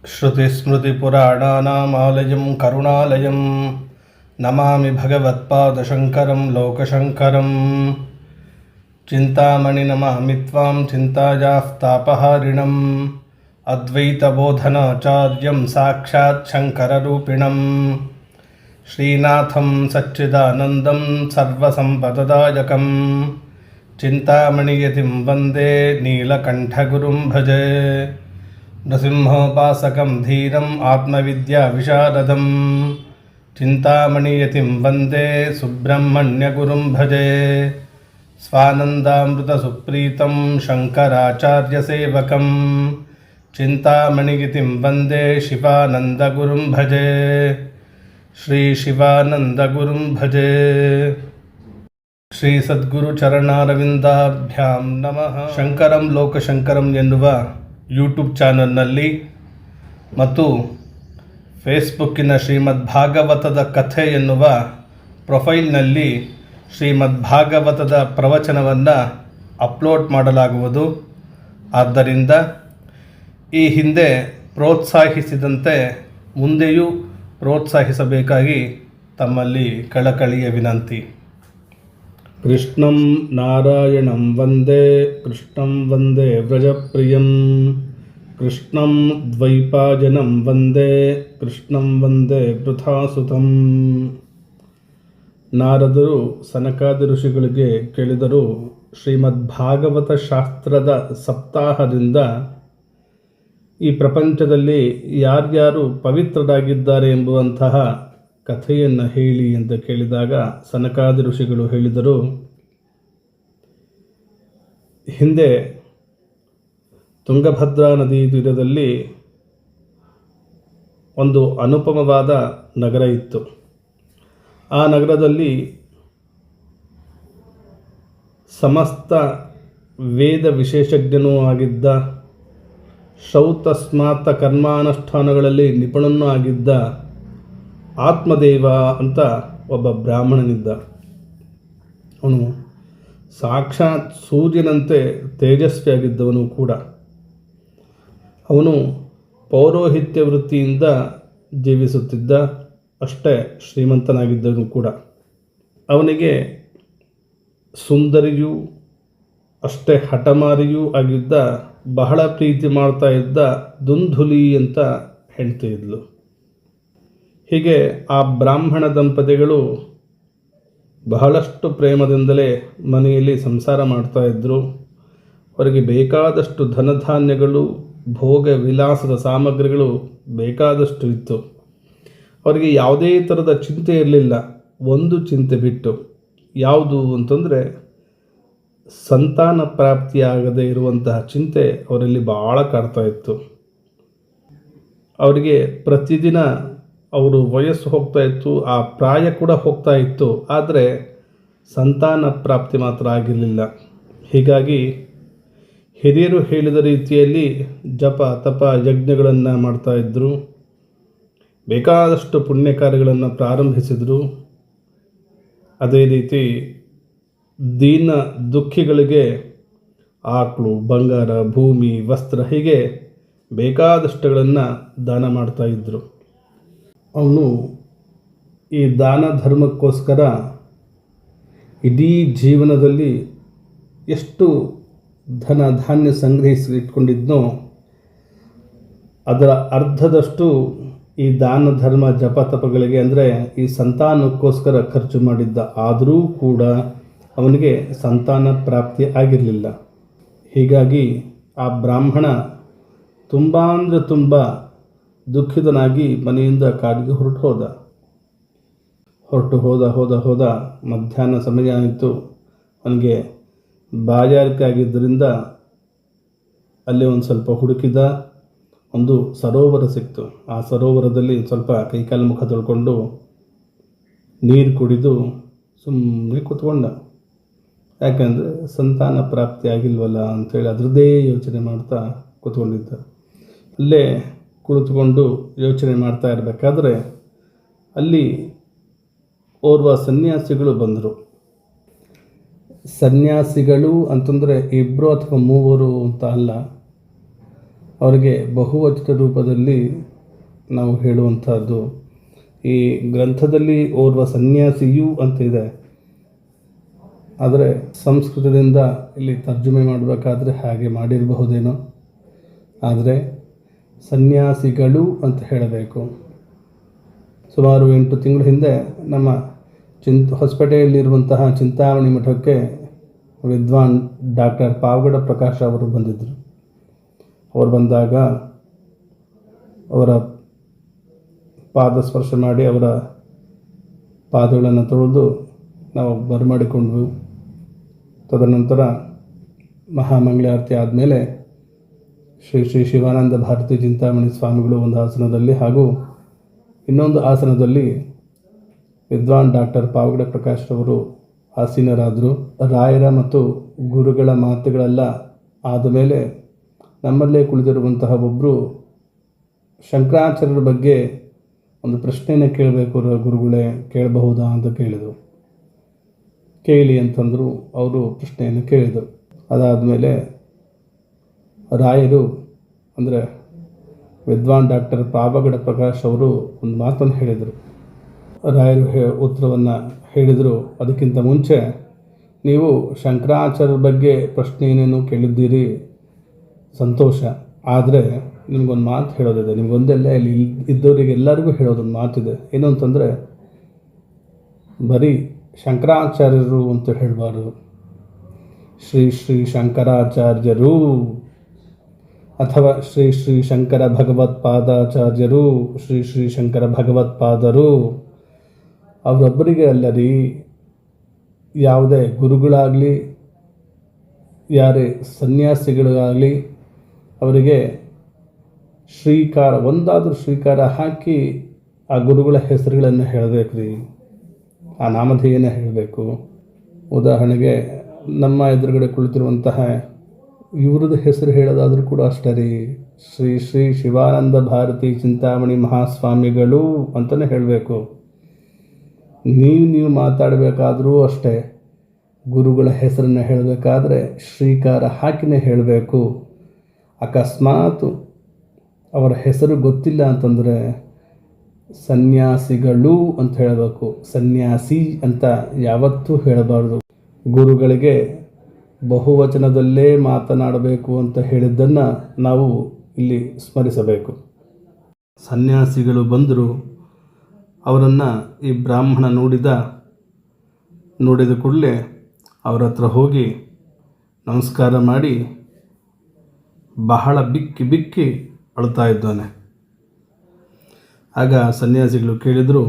श्रुतिस्मृतिपुराणानामालयं करुणालयं नमामि भगवत्पादशङ्करं लोकशङ्करं। चिन्तामणि नमामि त्वां चिन्तायाः तापहारिणम् अद्वैतबोधनाचार्यं साक्षात् शङ्कररूपिणं श्रीनाथं सच्चिदानन्दं सर्वसम्पददायकं चिन्तामणियतिं वन्दे नीलकण्ठगुरुं भजे। नृसिंहोपासकं धीरम् आत्मविद्याविशारदं चिन्तामणियतिं वन्दे सुब्रह्मण्यगुरुं भजे। स्वानन्दामृतसुप्रीतं शङ्कराचार्यसेवकं चिन्तामणियतिं वन्दे शिवानन्दगुरुं भजे। श्रीशिवानन्दगुरुं भजे। ಶ್ರೀ ಸದ್ಗುರು ಚರಣಾರವಿಂದಾಭ್ಯಾಂ ನಮಃ. ಶಂಕರಂ ಲೋಕಶಂಕರಂ ಎನ್ನುವ ಯೂಟ್ಯೂಬ್ ಚಾನಲ್ನಲ್ಲಿ ಮತ್ತು ಫೇಸ್ಬುಕ್ಕಿನ ಶ್ರೀಮದ್ ಭಾಗವತದ ಕಥೆ ಎನ್ನುವ ಪ್ರೊಫೈಲ್ನಲ್ಲಿ ಶ್ರೀಮದ್ ಭಾಗವತದ ಪ್ರವಚನವನ್ನು ಅಪ್ಲೋಡ್ ಮಾಡಲಾಗುವುದು. ಆದ್ದರಿಂದ ಈ ಹಿಂದೆ ಪ್ರೋತ್ಸಾಹಿಸಿದಂತೆ ಮುಂದೆಯೂ ಪ್ರೋತ್ಸಾಹಿಸಬೇಕಾಗಿ ತಮ್ಮಲ್ಲಿ ಕಳಕಳಿಯ ವಿನಂತಿ. ಕೃಷ್ಣಂ ನಾರಾಯಣಂ ವಂದೇ ಕೃಷ್ಣಂ ವಂದೇ ವ್ರಜಪ್ರಿಯಂ ಕೃಷ್ಣಂ ದ್ವೈಪಾಯನಂ ವಂದೇ ಕೃಷ್ಣಂ ವಂದೇ ವೃಥಾಸುತಂ. ನಾರದರು ಸನಕಾದಿ ಋಷಿಗಳಿಗೆ ಕೇಳಿದರು, ಶ್ರೀಮದ್ ಭಾಗವತ ಶಾಸ್ತ್ರದ ಸಪ್ತಾಹದಿಂದ ಈ ಪ್ರಪಂಚದಲ್ಲಿ ಯಾರ್ಯಾರು ಪವಿತ್ರರಾಗಿದ್ದಾರೆ ಎಂಬುವಂತಹ ಕಥೆಯನ್ನು ಹೇಳಿ ಅಂತ ಕೇಳಿದಾಗ ಸನಕಾದಿ ಋಷಿಗಳು ಹೇಳಿದರು, ಹಿಂದೆ ತುಂಗಭದ್ರಾ ನದಿ ತೀರದಲ್ಲಿ ಒಂದು ಅನುಪಮವಾದ ನಗರ ಇತ್ತು. ಆ ನಗರದಲ್ಲಿ ಸಮಸ್ತ ವೇದ ವಿಶೇಷಜ್ಞನೂ ಆಗಿದ್ದ, ಶೌತಸ್ಮಾತ್ ಕರ್ಮಾನುಷ್ಠಾನಗಳಲ್ಲಿ ನಿಪುಣನೂ ಆಗಿದ್ದ ಆತ್ಮದೇವ ಅಂತ ಒಬ್ಬ ಬ್ರಾಹ್ಮಣನಿದ್ದ. ಅವನು ಸಾಕ್ಷಾತ್ ಸೂರ್ಯನಂತೆ ತೇಜಸ್ವಿಯಾಗಿದ್ದವನು ಕೂಡ. ಅವನು ಪೌರೋಹಿತ್ಯ ವೃತ್ತಿಯಿಂದ ಜೀವಿಸುತ್ತಿದ್ದ, ಅಷ್ಟೇ ಶ್ರೀಮಂತನಾಗಿದ್ದವನು ಕೂಡ. ಅವನಿಗೆ ಸುಂದರಿಯೂ ಅಷ್ಟೇ ಹಠಮಾರಿಯೂ ಆಗಿದ್ದ, ಬಹಳ ಪ್ರೀತಿ ಮಾಡ್ತಾ ಇದ್ದ ದುಂದುಲಿ ಅಂತ ಹೆಂಡತಿ ಇದ್ಲು. ಹೀಗೆ ಆ ಬ್ರಾಹ್ಮಣ ದಂಪತಿಗಳು ಬಹಳಷ್ಟು ಪ್ರೇಮದಿಂದಲೇ ಮನೆಯಲ್ಲಿ ಸಂಸಾರ ಮಾಡ್ತಾ ಇದ್ದರು. ಅವರಿಗೆ ಬೇಕಾದಷ್ಟು ಧನಧಾನ್ಯಗಳು, ಭೋಗ ವಿಲಾಸದ ಸಾಮಗ್ರಿಗಳು ಬೇಕಾದಷ್ಟು ಇತ್ತು. ಅವರಿಗೆ ಯಾವುದೇ ಥರದ ಚಿಂತೆ ಇರಲಿಲ್ಲ. ಒಂದು ಚಿಂತೆ ಬಿಟ್ಟು, ಯಾವುದು ಅಂತಂದರೆ ಸಂತಾನ ಪ್ರಾಪ್ತಿಯಾಗದೇ ಇರುವಂತಹ ಚಿಂತೆ ಅವರಲ್ಲಿ ಭಾಳ ಕಾಡ್ತಾ ಇತ್ತು. ಅವರಿಗೆ ಪ್ರತಿದಿನ ಅವರು ವಯಸ್ಸು ಹೋಗ್ತಾ ಇತ್ತು, ಆ ಪ್ರಾಯ ಕೂಡ ಹೋಗ್ತಾ ಇತ್ತು, ಆದರೆ ಸಂತಾನ ಪ್ರಾಪ್ತಿ ಮಾತ್ರ ಆಗಿರಲಿಲ್ಲ. ಹೀಗಾಗಿ ಹಿರಿಯರು ಹೇಳಿದ ರೀತಿಯಲ್ಲಿ ಜಪ ತಪ ಯಜ್ಞಗಳನ್ನು ಮಾಡ್ತಾ ಇದ್ದರು. ಬೇಕಾದಷ್ಟು ಪುಣ್ಯ ಕಾರ್ಯಗಳನ್ನು ಪ್ರಾರಂಭಿಸಿದರು. ಅದೇ ರೀತಿ ದೀನ ದುಃಖಿಗಳಿಗೆ ಆಕಳು, ಬಂಗಾರ, ಭೂಮಿ, ವಸ್ತ್ರ ಹೀಗೆ ಬೇಕಾದಷ್ಟುಗಳನ್ನು ದಾನ ಮಾಡ್ತಾ ಇದ್ದರು. ಅವನು ಈ ದಾನ ಧರ್ಮಕ್ಕೋಸ್ಕರ ಇಡೀ ಜೀವನದಲ್ಲಿ ಎಷ್ಟು ಧನ ಧಾನ್ಯ ಸಂಗ್ರಹಿಸಿ ಇಟ್ಕೊಂಡಿದ್ನೋ ಅದರ ಅರ್ಧದಷ್ಟು ಈ ದಾನ ಧರ್ಮ ಜಪತಪಗಳಿಗೆ ಅಂದರೆ ಈ ಸಂತಾನಕ್ಕೋಸ್ಕರ ಖರ್ಚು ಮಾಡಿದ್ದ. ಆದರೂ ಕೂಡ ಅವನಿಗೆ ಸಂತಾನ ಪ್ರಾಪ್ತಿ ಆಗಿರಲಿಲ್ಲ. ಹೀಗಾಗಿ ಆ ಬ್ರಾಹ್ಮಣ ತುಂಬ ಅಂದರೆ ತುಂಬ ದುಃಖಿತನಾಗಿ ಮನೆಯಿಂದ ಕಾಡಿಗೆ ಹೊರಟು ಹೋದ ಮಧ್ಯಾಹ್ನ ಸಮಯ ಆಯಿತು. ಅವನಿಗೆ ಬಾಯಾರಿಕೆ ಆಗಿದ್ದರಿಂದ ಅಲ್ಲೇ ಒಂದು ಸ್ವಲ್ಪ ಹುಡುಕಿದ. ಒಂದು ಸರೋವರ ಸಿಕ್ತು. ಆ ಸರೋವರದಲ್ಲಿ ಸ್ವಲ್ಪ ಕೈಕಾಲು ಮುಖ ತೊಳ್ಕೊಂಡು ನೀರು ಕುಡಿದು ಸುಮ್ಮನೆ ಕೂತ್ಕೊಂಡ. ಯಾಕಂದರೆ ಸಂತಾನ ಪ್ರಾಪ್ತಿ ಆಗಿಲ್ವಲ್ಲ ಅಂಥೇಳಿ ಅದರದ್ದೇ ಯೋಚನೆ ಮಾಡ್ತಾ ಕೂತ್ಕೊಂಡಿದ್ದ. ಅಲ್ಲೇ ಕುಳಿತುಕೊಂಡು ಯೋಚನೆ ಮಾಡ್ತಾ ಇರಬೇಕಾದ್ರೆ ಅಲ್ಲಿ ಓರ್ವ ಸನ್ಯಾಸಿಗಳು ಬಂದರು. ಸನ್ಯಾಸಿಗಳು ಅಂತಂದರೆ ಇಬ್ಬರು ಅಥವಾ ಮೂವರು ಅಂತ ಅಲ್ಲ, ಅವರಿಗೆ ಬಹುವಚನ ರೂಪದಲ್ಲಿ ನಾವು ಹೇಳುವಂಥದ್ದು. ಈ ಗ್ರಂಥದಲ್ಲಿ ಓರ್ವ ಸನ್ಯಾಸಿಯು ಅಂತ ಇದೆ, ಆದರೆ ಸಂಸ್ಕೃತದಿಂದ ಇಲ್ಲಿ ತರ್ಜುಮೆ ಮಾಡಬೇಕಾದ್ರೆ ಹಾಗೆ ಮಾಡಿರಬಹುದೇನೋ, ಆದರೆ ಸನ್ಯಾಸಿಗಳು ಅಂತ ಹೇಳಬೇಕು. ಸುಮಾರು 8 ತಿಂಗಳ ಹಿಂದೆ ನಮ್ಮ ಹೊಸಪೇಟೆಯಲ್ಲಿರುವಂತಹ ಚಿಂತಾಮಣಿ ಮಠಕ್ಕೆ ವಿದ್ವಾನ್ ಡಾಕ್ಟರ್ ಪಾವಗಡ ಪ್ರಕಾಶ್ ಅವರು ಬಂದಿದ್ದರು. ಅವರು ಬಂದಾಗ ಅವರ ಪಾದ ಸ್ಪರ್ಶ ಮಾಡಿ ಅವರ ಪಾದಗಳನ್ನು ತೊಳೆದು ನಾವು ಬರಮಾಡಿಕೊಂಡ್ವು. ತದನಂತರ ಮಹಾಮಂಗಳಾರತಿ ಆದಮೇಲೆ ಶ್ರೀ ಶ್ರೀ ಶಿವಾನಂದ ಭಾರತಿ ಚಿಂತಾಮಣಿ ಸ್ವಾಮಿಗಳು ಒಂದು ಆಸನದಲ್ಲಿ ಹಾಗೂ ಇನ್ನೊಂದು ಆಸನದಲ್ಲಿ ವಿದ್ವಾನ್ ಡಾಕ್ಟರ್ ಪಾವಗಡ ಪ್ರಕಾಶ್ ಅವರು ಆಸೀನರಾದರು. ರಾಯರ ಮತ್ತು ಗುರುಗಳ ಮಾತುಗಳೆಲ್ಲ ಆದಮೇಲೆ ನಮ್ಮಲ್ಲೇ ಕುಳಿತಿರುವಂತಹ ಒಬ್ಬರು ಶಂಕರಾಚಾರ್ಯರ ಬಗ್ಗೆ ಒಂದು ಪ್ರಶ್ನೆಯನ್ನು ಕೇಳಬೇಕು ಗುರುಗಳೇ, ಕೇಳಬಹುದಾ ಅಂತ ಕೇಳಿದರು. ಕೇಳಿ ಅಂತಂದರು. ಅವರು ಪ್ರಶ್ನೆಯನ್ನು ಕೇಳಿದರು. ಅದಾದಮೇಲೆ ರಾಯರು ಅಂದರೆ ವಿದ್ವಾನ್ ಡಾಕ್ಟರ್ ಪಾವಗಡ ಪ್ರಕಾಶ್ ಅವರು ಒಂದು ಮಾತನ್ನು ಹೇಳಿದರು. ರಾಯರು ಉತ್ತರವನ್ನು ಹೇಳಿದರು. ಅದಕ್ಕಿಂತ ಮುಂಚೆ ನೀವು ಶಂಕರಾಚಾರ್ಯರ ಬಗ್ಗೆ ಪ್ರಶ್ನೆ ಏನೇನು ಕೇಳಿದ್ದೀರಿ, ಸಂತೋಷ. ಆದರೆ ನಿಮಗೊಂದು ಮಾತು ಹೇಳೋದಿದೆ, ನಿಮಗೊಂದೆಲ್ಲ ಇಲ್ಲಿ ಇದ್ದವರಿಗೆ ಎಲ್ಲರಿಗೂ ಹೇಳೋದೊಂದು ಮಾತಿದೆ. ಏನು ಅಂತಂದರೆ, ಬರೀ ಶಂಕರಾಚಾರ್ಯರು ಅಂತ ಹೇಳಬಾರ್ದು, ಶ್ರೀ ಶ್ರೀ ಶಂಕರಾಚಾರ್ಯರು ಅಥವಾ ಶ್ರೀ ಶ್ರೀ ಶಂಕರ ಭಗವತ್ಪಾದಾಚಾರ್ಯರು, ಶ್ರೀ ಶ್ರೀ ಶಂಕರ ಭಗವತ್ಪಾದರು. ಅವರೊಬ್ಬರಿಗೆ ಅಲ್ಲರಿ, ಯಾವುದೇ ಗುರುಗಳಾಗಲಿ ಯಾರೇ ಸನ್ಯಾಸಿಗಳಾಗಲಿ ಅವರಿಗೆ ಶ್ರೀಕಾರ, ಒಂದಾದರೂ ಶ್ರೀಕಾರ ಹಾಕಿ ಆ ಗುರುಗಳ ಹೆಸರುಗಳನ್ನು ಹೇಳಬೇಕು ರೀ, ಆ ನಾಮಧೇಯನ ಹೇಳಬೇಕು. ಉದಾಹರಣೆಗೆ ನಮ್ಮ ಎದುರುಗಡೆ ಕುಳಿತಿರುವಂತಹ ಇವ್ರದ್ದು ಹೆಸರು ಹೇಳೋದಾದರೂ ಕೂಡ ಅಷ್ಟೇ ರೀ, ಶ್ರೀ ಶ್ರೀ ಶಿವಾನಂದ ಭಾರತಿ ಚಿಂತಾಮಣಿ ಮಹಾಸ್ವಾಮಿಗಳು ಅಂತಲೇ ಹೇಳಬೇಕು. ನೀವು ಮಾತಾಡಬೇಕಾದ್ರೂ ಅಷ್ಟೇ, ಗುರುಗಳ ಹೆಸರನ್ನು ಹೇಳಬೇಕಾದ್ರೆ ಶ್ರೀಕಾರ ಹಾಕಿನೇ ಹೇಳಬೇಕು. ಅಕಸ್ಮಾತ್ ಅವರ ಹೆಸರು ಗೊತ್ತಿಲ್ಲ ಅಂತಂದರೆ ಸನ್ಯಾಸಿಗಳು ಅಂತ ಹೇಳಬೇಕು, ಸನ್ಯಾಸಿ ಅಂತ ಯಾವತ್ತೂ ಹೇಳಬಾರ್ದು. ಗುರುಗಳಿಗೆ ಬಹುವಚನದಲ್ಲೇ ಮಾತನಾಡಬೇಕು ಅಂತ ಹೇಳಿದ್ದನ್ನು ನಾವು ಇಲ್ಲಿ ಸ್ಮರಿಸಬೇಕು. ಸನ್ಯಾಸಿಗಳು ಬಂದರು, ಅವರನ್ನು ಈ ಬ್ರಾಹ್ಮಣ ನೋಡಿದ ಕೂಡಲೇ ಅವರ ಹತ್ರ ಹೋಗಿ ನಮಸ್ಕಾರ ಮಾಡಿ ಬಹಳ ಬಿಕ್ಕಿ ಅಳ್ತಾ ಇದ್ದಾನೆ. ಆಗ ಸನ್ಯಾಸಿಗಳು ಕೇಳಿದರು,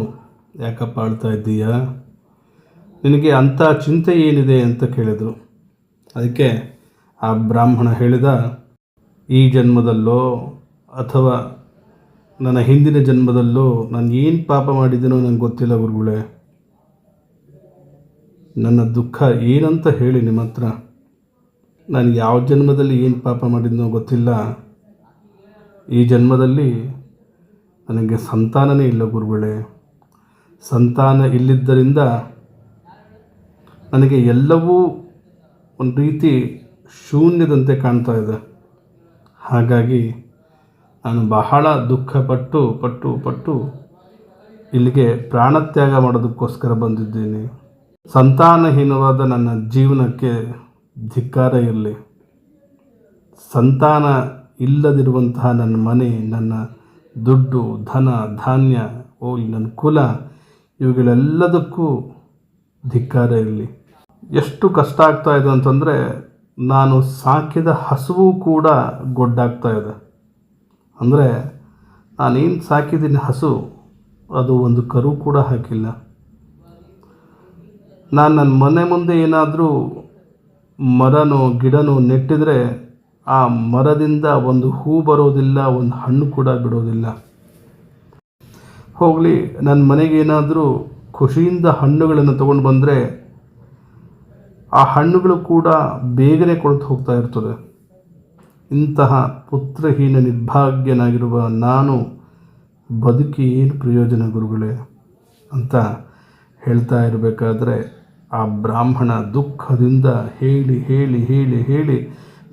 ಯಾಕಪ್ಪ ಅಳ್ತಾ ಇದ್ದೀಯಾ, ನಿನಗೆ ಅಂಥ ಚಿಂತೆ ಏನಿದೆ ಅಂತ ಕೇಳಿದರು. ಅದಕ್ಕೆ ಆ ಬ್ರಾಹ್ಮಣ ಹೇಳಿದ, ಈ ಜನ್ಮದಲ್ಲೋ ಅಥವಾ ನನ್ನ ಹಿಂದಿನ ಜನ್ಮದಲ್ಲೋ ನಾನು ಏನು ಪಾಪ ಮಾಡಿದ್ದೀನೋ ನನಗೆ ಗೊತ್ತಿಲ್ಲ ಗುರುಗಳೇ. ನನ್ನ ದುಃಖ ಏನಂತ ಹೇಳಿ ನಿಮ್ಮ ಹತ್ರ. ನಾನು ಯಾವ ಜನ್ಮದಲ್ಲಿ ಏನು ಪಾಪ ಮಾಡಿದ್ನೋ ಗೊತ್ತಿಲ್ಲ. ಈ ಜನ್ಮದಲ್ಲಿ ನನಗೆ ಸಂತಾನನೇ ಇಲ್ಲ ಗುರುಗಳೇ. ಸಂತಾನ ಇಲ್ಲಿದ್ದರಿಂದ ನನಗೆ ಎಲ್ಲವೂ ಒಂದು ರೀತಿ ಶೂನ್ಯದಂತೆ ಕಾಣ್ತಾ ಇದೆ. ಹಾಗಾಗಿ ನಾನು ಬಹಳ ದುಃಖಪಟ್ಟು ಪಟ್ಟು ಇಲ್ಲಿಗೆ ಪ್ರಾಣತ್ಯಾಗ ಮಾಡೋದಕ್ಕೋಸ್ಕರ ಬಂದಿದ್ದೀನಿ. ಸಂತಾನಹೀನವಾದ ನನ್ನ ಜೀವನಕ್ಕೆ ಧಿಕ್ಕಾರ ಇರಲಿ. ಸಂತಾನ ಇಲ್ಲದಿರುವಂತಹ ನನ್ನ ಮನೆ, ನನ್ನ ದುಡ್ಡು, ಧನ, ಧಾನ್ಯ, ನನ್ನ ಕುಲ, ಇವುಗಳೆಲ್ಲದಕ್ಕೂ ಧಿಕ್ಕಾರ ಇರಲಿ. ಎಷ್ಟು ಕಷ್ಟ ಆಗ್ತಾ ಇದೆ ಅಂತಂದರೆ, ನಾನು ಸಾಕಿದ ಹಸುವು ಕೂಡ ಗೊಡ್ಡಾಗ್ತಾ ಇದೆ. ಅಂದರೆ ನಾನೇನು ಸಾಕಿದ್ದೀನಿ ಹಸು, ಅದು ಒಂದು ಕರು ಕೂಡ ಹಾಕಿಲ್ಲ. ನಾನು ನನ್ನ ಮನೆ ಮುಂದೆ ಏನಾದರೂ ಮರನೋ ಗಿಡನೋ ನೆಟ್ಟಿದ್ರೆ ಆ ಮರದಿಂದ ಒಂದು ಹೂ ಬರೋದಿಲ್ಲ, ಒಂದು ಹಣ್ಣು ಕೂಡ ಬಿಡೋದಿಲ್ಲ. ಹೋಗಲಿ, ನನ್ನ ಮನೆಗೆ ಏನಾದರೂ ಖುಷಿಯಿಂದ ಹಣ್ಣುಗಳನ್ನು ತೊಗೊಂಡು ಬಂದರೆ ಆ ಹಣ್ಣುಗಳು ಕೂಡ ಬೇಗನೆ ಕೊಳ್ತು ಹೋಗ್ತಾ ಇರ್ತದೆ. ಇಂತಹ ಪುತ್ರಹೀನ ನಿರ್ಭಾಗ್ಯನಾಗಿರುವ ನಾನು ಬದುಕಿ ಏನು ಪ್ರಯೋಜನ ಗುರುಗಳೇ ಅಂತ ಹೇಳ್ತಾ ಇರಬೇಕಾದ್ರೆ ಆ ಬ್ರಾಹ್ಮಣ ದುಃಖದಿಂದ ಹೇಳಿ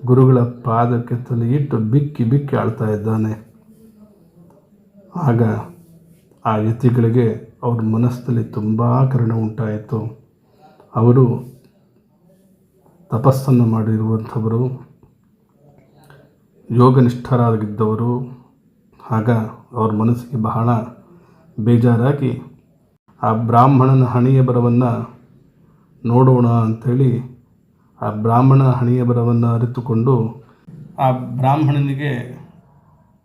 ಗುರುಗಳ ಪಾದಕ್ಕೆ ತಲೆ ಇಟ್ಟು ಬಿಕ್ಕಿ ಬಿಕ್ಕಿ ಆಳ್ತಾ ಇದ್ದಾನೆ. ಆಗ ಆ ಯತಿಗಳಿಗೆ ಅವ್ರ ಮನಸ್ಸಲ್ಲಿ ತುಂಬ ಕರುಣೆ ಉಂಟಾಯಿತು. ಅವರು ತಪಸ್ಸನ್ನು ಮಾಡಿರುವಂಥವರು, ಯೋಗನಿಷ್ಠರಾಗಿದ್ದವರು. ಆಗ ಅವ್ರ ಮನಸ್ಸಿಗೆ ಬಹಳ ಬೇಜಾರಾಗಿ ಆ ಬ್ರಾಹ್ಮಣನ ಹಣೆಯ ಬರವನ್ನು ನೋಡೋಣ ಅಂಥೇಳಿ ಆ ಬ್ರಾಹ್ಮಣ ಹಣೆಯ ಬರವನ್ನು ಅರಿತುಕೊಂಡು ಆ ಬ್ರಾಹ್ಮಣನಿಗೆ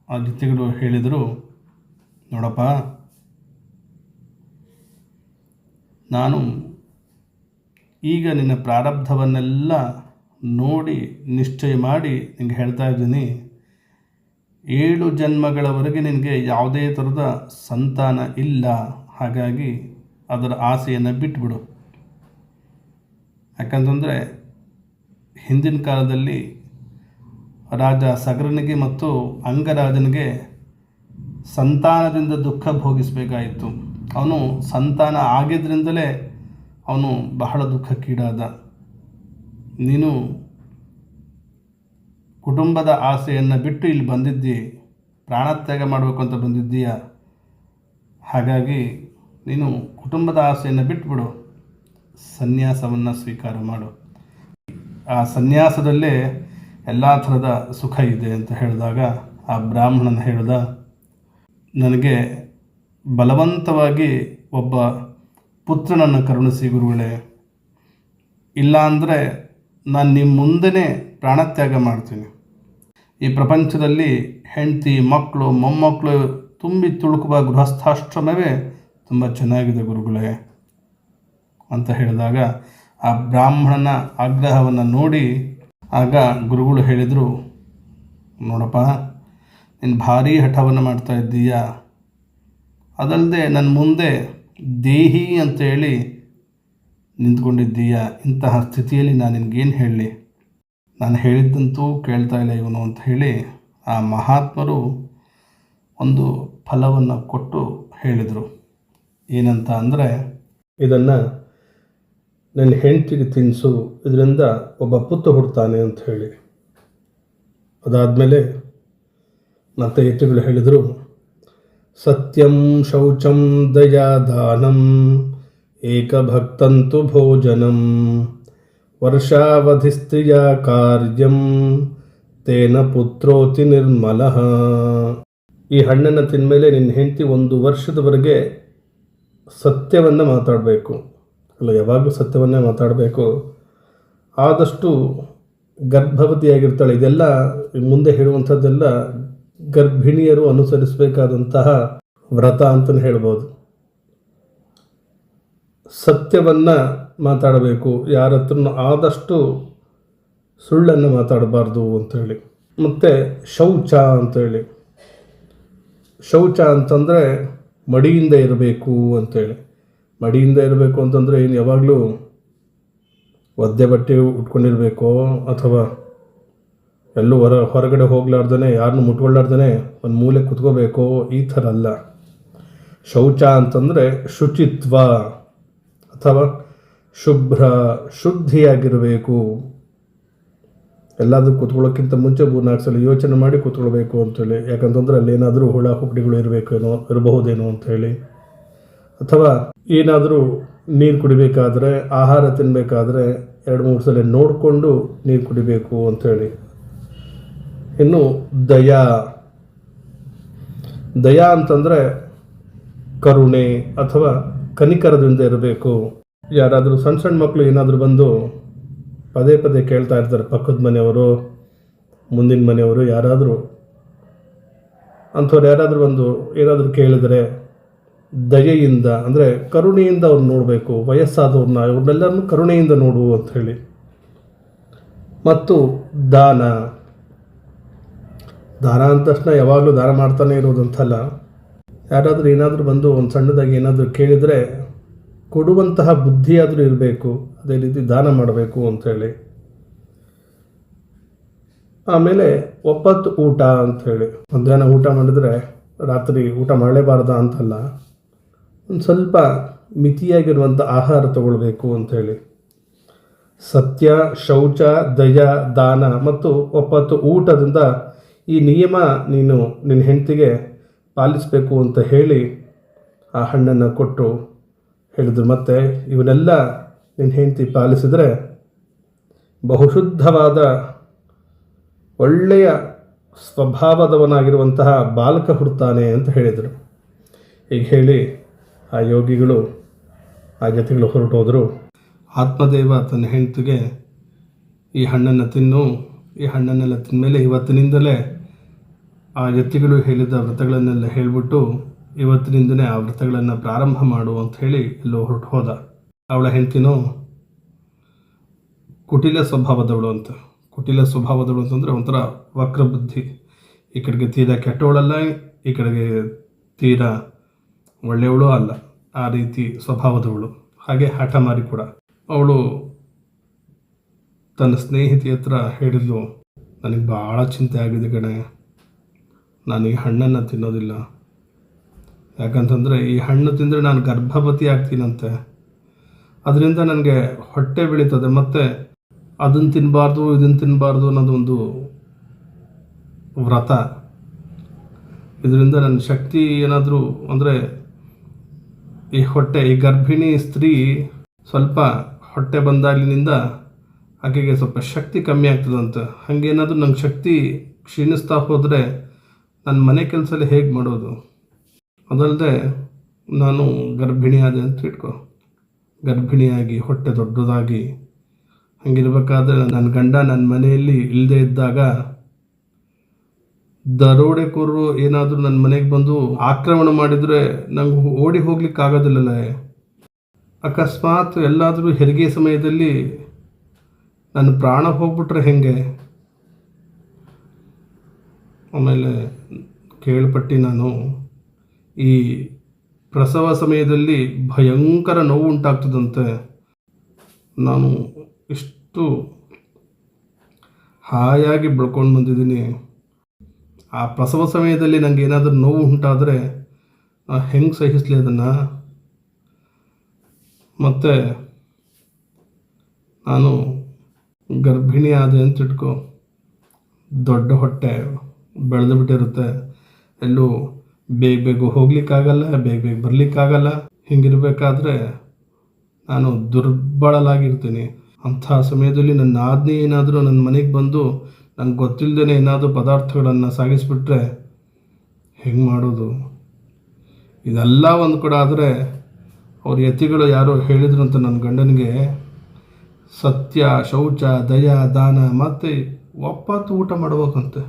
ಆ ಜೊತೆಗಳು ಹೇಳಿದರು, ನೋಡಪ್ಪ, ನಾನು ಈಗ ನಿನ್ನ ಪ್ರಾರಬ್ಧವನ್ನೆಲ್ಲ ನೋಡಿ ನಿಶ್ಚಯ ಮಾಡಿ ನಿನಗೆ ಹೇಳ್ತಾ ಇದ್ದೀನಿ. 7 ಜನ್ಮಗಳವರೆಗೆ ನಿನಗೆ ಯಾವುದೇ ಥರದ ಸಂತಾನ ಇಲ್ಲ. ಹಾಗಾಗಿ ಅದರ ಆಸೆಯನ್ನು ಬಿಟ್ಬಿಡು. ಯಾಕಂತಂದರೆ ಹಿಂದಿನ ಕಾಲದಲ್ಲಿ ರಾಜ ಸಗರನಿಗೆ ಮತ್ತು ಅಂಗರಾಜನಿಗೆ ಸಂತಾನದಿಂದ ದುಃಖ ಭೋಗಿಸಬೇಕಾಯಿತು. ಅವನು ಸಂತಾನ ಆಗಿದ್ದರಿಂದಲೇ ಅವನು ಬಹಳ ದುಃಖಕ್ಕೀಡಾದ. ನೀನು ಕುಟುಂಬದ ಆಸೆಯನ್ನು ಬಿಟ್ಟು ಇಲ್ಲಿ ಬಂದಿದ್ದಿ, ಪ್ರಾಣತ್ಯಾಗ ಮಾಡಬೇಕು ಅಂತ ಬಂದಿದ್ದೀಯ. ಹಾಗಾಗಿ ನೀನು ಕುಟುಂಬದ ಆಸೆಯನ್ನು ಬಿಟ್ಟುಬಿಡು, ಸನ್ಯಾಸವನ್ನು ಸ್ವೀಕಾರ ಮಾಡು. ಆ ಸನ್ಯಾಸದಲ್ಲೇ ಎಲ್ಲ ಥರದ ಸುಖ ಇದೆ ಅಂತ ಹೇಳಿದಾಗ ಆ ಬ್ರಾಹ್ಮಣನ ಹೇಳ್ದ, ನನಗೆ ಬಲವಂತವಾಗಿ ಒಬ್ಬ ಪುತ್ರನನ್ನು ಕರುಣಿಸಿ ಗುರುಗಳೇ, ಇಲ್ಲ ಅಂದರೆ ನಾನು ನಿಮ್ಮ ಮುಂದೆನೇ ಪ್ರಾಣತ್ಯಾಗ ಮಾಡ್ತೀನಿ. ಈ ಪ್ರಪಂಚದಲ್ಲಿ ಹೆಂಡತಿ, ಮಕ್ಕಳು, ಮೊಮ್ಮಕ್ಕಳು ತುಂಬಿ ತುಳುಕುವ ಗೃಹಸ್ಥಾಶ್ರಮವೇ ತುಂಬ ಚೆನ್ನಾಗಿದೆ ಗುರುಗಳೇ ಅಂತ ಹೇಳಿದಾಗ ಆ ಬ್ರಾಹ್ಮಣನ ಆಗ್ರಹವನ್ನು ನೋಡಿ ಆಗ ಗುರುಗಳು ಹೇಳಿದರು, ನೋಡಪ್ಪ, ನೀನು ಭಾರೀ ಹಠವನ್ನು ಮಾಡ್ತಾ ಇದ್ದೀಯಾ. ಅದಲ್ಲದೆ ನನ್ನ ಮುಂದೆ ದೇಹಿ ಅಂತೇಳಿ ನಿಂತ್ಕೊಂಡಿದ್ದೀಯ. ಇಂತಹ ಸ್ಥಿತಿಯಲ್ಲಿ ನಾನು ನಿನಗೇನು ಹೇಳಲಿ? ನಾನು ಹೇಳಿದ್ದಂತೂ ಕೇಳ್ತಾ ಇಲ್ಲ ಇವನು ಅಂತ ಹೇಳಿ ಆ ಮಹಾತ್ಮರು ಒಂದು ಫಲವನ್ನು ಕೊಟ್ಟು ಹೇಳಿದರು. ಏನಂತ ಅಂದರೆ, ಇದನ್ನು ನನ್ನ ಹೆಂಡತಿಗೆ ತಿನ್ನಿಸು, ಇದರಿಂದ ಒಬ್ಬ ಪುತ್ರ ಹುಡ್ತಾನೆ ಅಂತ ಹೇಳಿ. ಅದಾದಮೇಲೆ ಮತ್ತೆ ಯತಿಗಳು ಹೇಳಿದರು, ಸತ್ಯಂ ಶೌಚಂ ದಯಾ ದಾನಂ ಏಕಭಕ್ತಂತು ಭೋಜನಂ ವರ್ಷಾವಧಿ ಸ್ತ್ರೀಯ ಕಾರ್ಯಂ ತೇನ ಪುತ್ರೋತಿ ನಿರ್ಮಲಃ. ಈ ಹಣ್ಣನ್ನು ತಿಂದಮೇಲೆ ನಿನ್ನ ಹೆಂಡತಿ 1 ವರ್ಷದವರೆಗೆ ಸತ್ಯವನ್ನು ಮಾತಾಡಬೇಕು. ಅಲ್ಲ, ಯಾವಾಗಲೂ ಸತ್ಯವನ್ನೇ ಮಾತಾಡಬೇಕು. ಆದಷ್ಟು ಗರ್ಭವತಿಯಾಗಿರ್ತಾಳೆ. ಇದೆಲ್ಲ ಮುಂದೆ ಹೇಳುವಂಥದ್ದೆಲ್ಲ ಗರ್ಭಿಣಿಯರು ಅನುಸರಿಸಬೇಕಾದಂತಹ ವ್ರತ ಅಂತಲೇ ಹೇಳ್ಬೋದು. ಸತ್ಯವನ್ನು ಮಾತಾಡಬೇಕು, ಯಾರ ಹತ್ರನೂ ಆದಷ್ಟು ಸುಳ್ಳನ್ನು ಮಾತಾಡಬಾರ್ದು ಅಂಥೇಳಿ. ಮತ್ತು ಶೌಚ ಅಂಥೇಳಿ, ಶೌಚ ಅಂತಂದರೆ ಮಡಿಯಿಂದ ಇರಬೇಕು ಅಂಥೇಳಿ. ಮಡಿಯಿಂದ ಇರಬೇಕು ಅಂತಂದರೆ ಏನು ಯಾವಾಗಲೂ ಒದ್ದೆ ಬಟ್ಟೆ ಉಟ್ಕೊಂಡಿರಬೇಕೋ ಅಥವಾ ಎಲ್ಲೂ ಹೊರಗಡೆ ಹೋಗ್ಲಾರ್ದೇ, ಯಾರನ್ನೂ ಮುಟ್ಕೊಳ್ಳಾರ್ದೇ ಒಂದು ಮೂಲೆ ಕುತ್ಕೋಬೇಕೋ, ಈ ಥರ ಅಲ್ಲ. ಶೌಚ ಅಂತಂದರೆ ಶುಚಿತ್ವ ಅಥವಾ ಶುಭ್ರ, ಶುದ್ಧಿಯಾಗಿರಬೇಕು. ಎಲ್ಲಾದರೂ ಕೂತ್ಕೊಳ್ಳೋಕ್ಕಿಂತ ಮುಂಚೆ 3-4 ಸಲ ಯೋಚನೆ ಮಾಡಿ ಕೂತ್ಕೊಳ್ಬೇಕು ಅಂಥೇಳಿ. ಯಾಕಂತಂದರೆ ಅಲ್ಲಿ ಏನಾದರೂ ಹುಳ ಹುಪ್ಪಡಿಗಳು ಇರಬಹುದೇನೋ ಅಂಥೇಳಿ. ಅಥವಾ ಏನಾದರೂ ನೀರು ಕುಡಿಬೇಕಾದ್ರೆ, ಆಹಾರ ತಿನ್ನಬೇಕಾದ್ರೆ 2-3 ಸಲ ನೋಡಿಕೊಂಡು ನೀರು ಕುಡಿಬೇಕು ಅಂಥೇಳಿ. ಇನ್ನು ದಯಾ, ದಯಾ ಅಂತಂದರೆ ಕರುಣೆ ಅಥವಾ ಕನಿಕರದಿಂದ ಇರಬೇಕು. ಯಾರಾದರೂ ಸಣ್ಣ ಸಣ್ಣ ಮಕ್ಕಳು ಏನಾದರೂ ಬಂದು ಪದೇ ಪದೇ ಕೇಳ್ತಾ ಇರ್ತಾರೆ, ಪಕ್ಕದ ಮನೆಯವರು, ಮುಂದಿನ ಮನೆಯವರು, ಯಾರಾದರೂ ಅಂಥವ್ರು ಯಾರಾದರೂ ಬಂದು ಏನಾದರೂ ಕೇಳಿದರೆ ದಯೆಯಿಂದ ಅಂದರೆ ಕರುಣೆಯಿಂದ ಅವ್ರು ನೋಡಬೇಕು. ವಯಸ್ಸಾದವ್ರನ್ನ, ಇವ್ರನ್ನೆಲ್ಲರನ್ನೂ ಕರುಣೆಯಿಂದ ನೋಡು ಅಂಥೇಳಿ. ಮತ್ತು ದಾನ, ದಾನ ಅಂದ ತಕ್ಷಣ ಯಾವಾಗಲೂ ದಾನ ಮಾಡ್ತಾನೆ ಇರೋದಂತಲ್ಲ. ಯಾರಾದರೂ ಏನಾದರೂ ಬಂದು ಒಂದು ಸಣ್ಣದಾಗಿ ಏನಾದರೂ ಕೇಳಿದರೆ ಕೊಡುವಂತಹ ಬುದ್ಧಿಯಾದರೂ ಇರಬೇಕು. ಅದೇ ರೀತಿ ದಾನ ಮಾಡಬೇಕು ಅಂಥೇಳಿ. ಆಮೇಲೆ ಒಪ್ಪತ್ತು ಊಟ ಅಂಥೇಳಿ, ಮಧ್ಯಾಹ್ನ ಊಟ ಮಾಡಿದರೆ ರಾತ್ರಿ ಊಟ ಮಾಡಲೇಬಾರ್ದ ಅಂತಲ್ಲ, ಒಂದು ಸ್ವಲ್ಪ ಮಿತಿಯಾಗಿರುವಂಥ ಆಹಾರ ತಗೊಳ್ಬೇಕು ಅಂಥೇಳಿ. ಸತ್ಯ, ಶೌಚ, ದಯ, ದಾನ ಮತ್ತು ಒಪ್ಪತ್ತು ಊಟದಿಂದ ಈ ನಿಯಮ ನೀನು ನಿನ್ನ ಹೆಂಡತಿಗೆ ಪಾಲಿಸಬೇಕು ಅಂತ ಹೇಳಿ ಆ ಹಣ್ಣನ್ನು ಕೊಟ್ಟು ಹೇಳಿದರು. ಮತ್ತು ಇವನ್ನೆಲ್ಲ ನಿನ್ನ ಹೆಂಡತಿ ಪಾಲಿಸಿದರೆ ಬಹುಶುದ್ಧವಾದ ಒಳ್ಳೆಯ ಸ್ವಭಾವದವನಾಗಿರುವಂತಹ ಬಾಲಕ ಹುಡ್ತಾನೆ ಅಂತ ಹೇಳಿದರು. ಈಗ ಹೇಳಿ ಆ ಯೋಗಿಗಳು, ಆ ಯತಿಗಳು ಹೊರಟೋದರು. ಆತ್ಮದೇವ ತನ್ನ ಹೆಂಡತಿಗೆ ಈ ಹಣ್ಣನ್ನು ತಿನ್ನು, ಈ ಹಣ್ಣನ್ನೆಲ್ಲ ತಿಂದಮೇಲೆ ಇವತ್ತಿನಿಂದಲೇ ಆ ಯತಿಗಳು ಹೇಳಿದ ವ್ರತಗಳನ್ನೆಲ್ಲ ಹೇಳಿಬಿಟ್ಟು ಇವತ್ತಿನಿಂದಲೇ ಆ ವ್ರತಗಳನ್ನು ಪ್ರಾರಂಭ ಮಾಡು ಅಂತ ಹೇಳಿ ಎಲ್ಲೋ ಹೊರಟು ಹೋದ. ಅವಳ ಹೆಂಡತಿನೂ ಕುಟಿಲ ಸ್ವಭಾವದವಳು ಅಂತಂದರೆ ಒಂಥರ ವಕ್ರ ಬುದ್ಧಿ. ಈ ಕಡೆಗೆ ತೀರಾ ಕೆಟ್ಟವಳಲ್ಲ, ಈ ಕಡೆಗೆ ತೀರಾ ಒಳ್ಳೆಯವಳು ಅಲ್ಲ, ಆ ರೀತಿ ಸ್ವಭಾವದವಳು. ಹಾಗೆ ಹಠಮಾರಿ ಕೂಡ. ಅವಳು ತನ್ನ ಸ್ನೇಹಿತೆ ಹತ್ರ ಹೇಳಿದ್ಲು, ನನಗೆ ಭಾಳ ಚಿಂತೆ ಆಗಿದೆ ಕಣೆ, ನಾನು ಈ ಹಣ್ಣನ್ನು ತಿನ್ನೋದಿಲ್ಲ. ಯಾಕಂತಂದರೆ ಈ ಹಣ್ಣು ತಿಂದರೆ ನಾನು ಗರ್ಭವತಿ ಆಗ್ತೀನಂತೆ, ಅದರಿಂದ ನನಗೆ ಹೊಟ್ಟೆ ಬೆಳೀತದೆ, ಮತ್ತು ಅದನ್ನು ತಿನ್ನಬಾರ್ದು ಇದನ್ನು ತಿನ್ನಬಾರ್ದು ಅನ್ನೋದೊಂದು ವ್ರತ. ಇದರಿಂದ ನನ್ನ ಶಕ್ತಿ ಏನಾದರೂ ಅಂದರೆ ಈ ಗರ್ಭಿಣಿ ಸ್ತ್ರೀ ಸ್ವಲ್ಪ ಹೊಟ್ಟೆ ಬಂದಾಗಲಿನಿಂದ ಆಕೆಗೆ ಸ್ವಲ್ಪ ಶಕ್ತಿ ಕಮ್ಮಿ ಆಗ್ತದಂತೆ. ಹಾಗೇನಾದರೂ ನಂಗೆ ಶಕ್ತಿ ಕ್ಷೀಣಿಸ್ತಾ ಹೋದರೆ ನನ್ನ ಮನೆ ಕೆಲಸ ಹೇಗೆ ಮಾಡೋದು? ಅದಲ್ಲದೆ ನಾನು ಗರ್ಭಿಣಿಯಾದೆ ಅಂತ ಇಟ್ಕೊ, ಗರ್ಭಿಣಿಯಾಗಿ ಹೊಟ್ಟೆ ದೊಡ್ಡದಾಗಿ ಹಂಗಿರ್ಬೇಕಾದ್ರೆ ನನ್ನ ಗಂಡ ನನ್ನ ಮನೆಯಲ್ಲಿ ಇಲ್ಲದೆ ಇದ್ದಾಗ ದರೋಡೆಕೋರರು ಏನಾದರೂ ನನ್ನ ಮನೆಗೆ ಬಂದು ಆಕ್ರಮಣ ಮಾಡಿದರೆ ನಂಗೆ ಓಡಿ ಹೋಗ್ಲಿಕ್ಕೆ ಆಗೋದಿಲ್ಲಲ್ಲ. ಅಕಸ್ಮಾತ್ ಎಲ್ಲಾದರೂ ಹೆರಿಗೆ ಸಮಯದಲ್ಲಿ ನನ್ನ ಪ್ರಾಣ ಹೋಗ್ಬಿಟ್ರೆ ಹೆಂಗೆ? ಆಮೇಲೆ ಕೇಳ್ಪಟ್ಟು ನಾನು ಈ ಪ್ರಸವ ಸಮಯದಲ್ಲಿ ಭಯಂಕರ ನೋವು ಉಂಟಾಗ್ತದಂತೆ. ನಾನು ಇಷ್ಟು ಹಾಯಾಗಿ ಬೆಳ್ಕೊಂಡು ಬಂದಿದ್ದೀನಿ, ಆ ಪ್ರಸವ ಸಮಯದಲ್ಲಿ ನನಗೆ ಏನಾದರೂ ನೋವು ಉಂಟಾದರೆ ಹೆಂಗೆ ಸಹಿಸಲಿ ಅದನ್ನು? ಮತ್ತು ನಾನು ಗರ್ಭಿಣಿ ಆದೆ ಅಂತ ಇಟ್ಕೊ, ದೊಡ್ಡ ಹೊಟ್ಟೆ ಬೆಳೆದು ಬಿಟ್ಟಿರುತ್ತೆ, ಎಲ್ಲೂ ಬೇಗ ಹೋಗ್ಲಿಕ್ಕಾಗಲ್ಲ, ಬೇಗ ಬರಲಿಕ್ಕಾಗಲ್ಲ. ಹಿಂಗಿರಬೇಕಾದ್ರೆ ನಾನು ದುರ್ಬಲರಾಗಿರ್ತೀನಿ. ಅಂಥ ಸಮಯದಲ್ಲಿ ನನ್ನ ಆಜ್ಞೆ ಏನಾದರೂ ನನ್ನ ಮನೆಗೆ ಬಂದು ನಂಗೆ ಗೊತ್ತಿಲ್ಲದೇ ಏನಾದರೂ ಪದಾರ್ಥಗಳನ್ನು ಸಾಗಿಸ್ಬಿಟ್ರೆ ಹೆಂಗೆ ಮಾಡೋದು? ಇದೆಲ್ಲ ಒಂದು ಕಡೆ ಆದರೆ ಅವ್ರ ಯತಿಗಳು ಯಾರೋ ಹೇಳಿದ್ರು ಅಂತ ನನ್ನ ಗಂಡನಿಗೆ ಸತ್ಯ, ಶೌಚ, ದಯ, ದಾನ ಮತ್ತು ಒಪ್ಪತ್ತು ಊಟ ಮಾಡ್ಬೇಕಂತೆ.